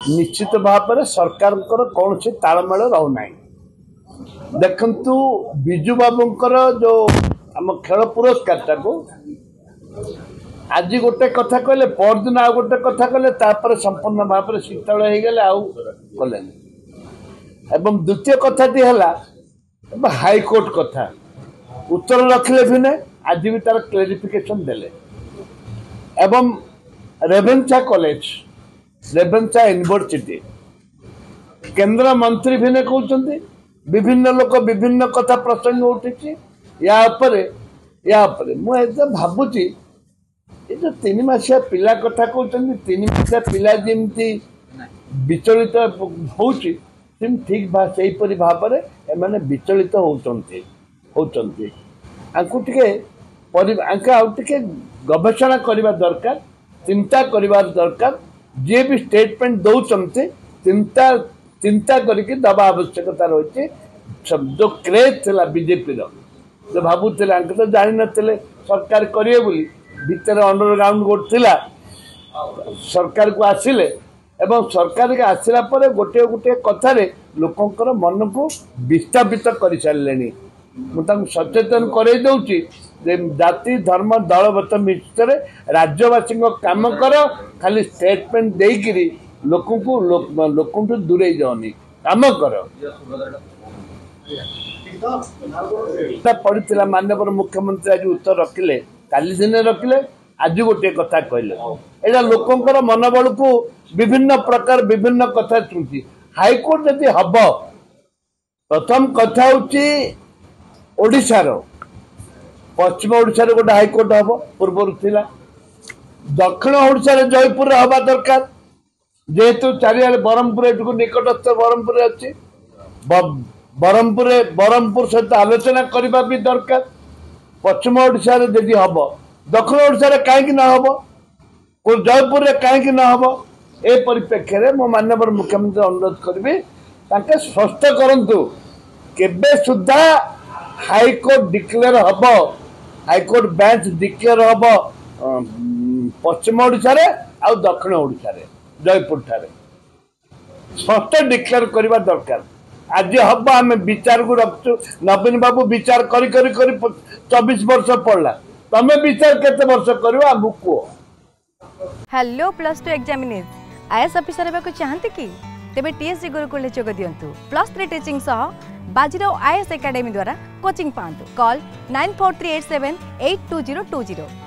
निश्चित भाव में सरकार कौन से तालमेल रोना देखु बिजु बाबूंकर जो आम खेल पुरस्कार को आज गोटे कथा कहले परदिन आ गोटे कथा कहले संपूर्ण भाव में शीतल हो गले आले एवं द्वितीय कथाटी है हाईकोर्ट कथा उत्तर रखिले भी नहीं आज भी तार क्लेरिफिकेशन देले एवं रेभेन्सा कॉलेज रेभेन्सा यूनिवर्सिटी केंद्र मंत्री भी कहते विभिन्न लोक विभिन्न कथा प्रसंग उठी या मुझे भावुची ये जो 3 मासिया पिला कथा कहते 3 मासिया पिला जमी विचलित होती ठीक से भाव में एम विचलित होती गवेषणा करने दरकार चिंता करने दरकार जी भी स्टेटमेंट दौरान चिंता चिंता करके दबा आवश्यकता रही जो क्रेज था बीजेपी जो भावुले तो जानी नथिले सरकार करिए बोली भितर अंडरग्राउंड गोट थिला सरकार को आसिले एवं सरकार के आसिला परे गोटे गोटे कथार लोकंकर मन को विस्थापित कर सारे मुझे सचेतन कर जाति धर्म दलगत मिश्र राज्यवासी काम कर खाली स्टेटमेंट देकर लोक दूरे जाओनी काम कर पड़ा माननीय मुख्यमंत्री आज उत्तर रखिले काली दिन रखिले आज गोटे कथा कहले एटा लोकंकर मनोबल को विभिन्न प्रकार विभिन्न कथा चुंची हाईकोर्ट यदि हम प्रथम कथा हूँ ओडिशार पश्चिम ओडिशार गोटे हाईकोर्ट हम पूर्व थिला दक्षिण ओडिशार जयपुर हवा दरकार जेहेतु चारियाडे ब्रह्मपुर एटू निकटस्थ ब्रह्मपुर अच्छी ब्रह्मपुर सहित आलोचना करने भी दरकार पश्चिम ओडिशा यदि हम दक्षिण ओडिशा कहीं न हम जयपुर कहीं न हम ए परिप्रेक्षी में मो माननीय मुख्यमंत्री अनुरोध करी स्पष्ट करंतु केबे सुधा हाईकोर्ट डिक्लेयर हम हाईकोर्ट बेंच डिक्लेयर हम पश्चिम ओडिशा आ दक्षिण ओडिशा जयपुर ठारे स्पष्ट डिक्लेयर करने दरकार आज हम आम विचार को रखु नवीन बाबू विचार करी 24 वर्ष पढ़ला तमें विचार केते वर्ष करियो आगु को हेलो +2 एग्जामिनीज आईएएस ऑफिसर हेबाकु चाहंते कि तेबे टीएससी गुरुकुल जोग दियंतु +3 टीचिंग सह बाजीराव आईएएस एकेडमी द्वारा कोचिंग पांतु कॉल 9438782020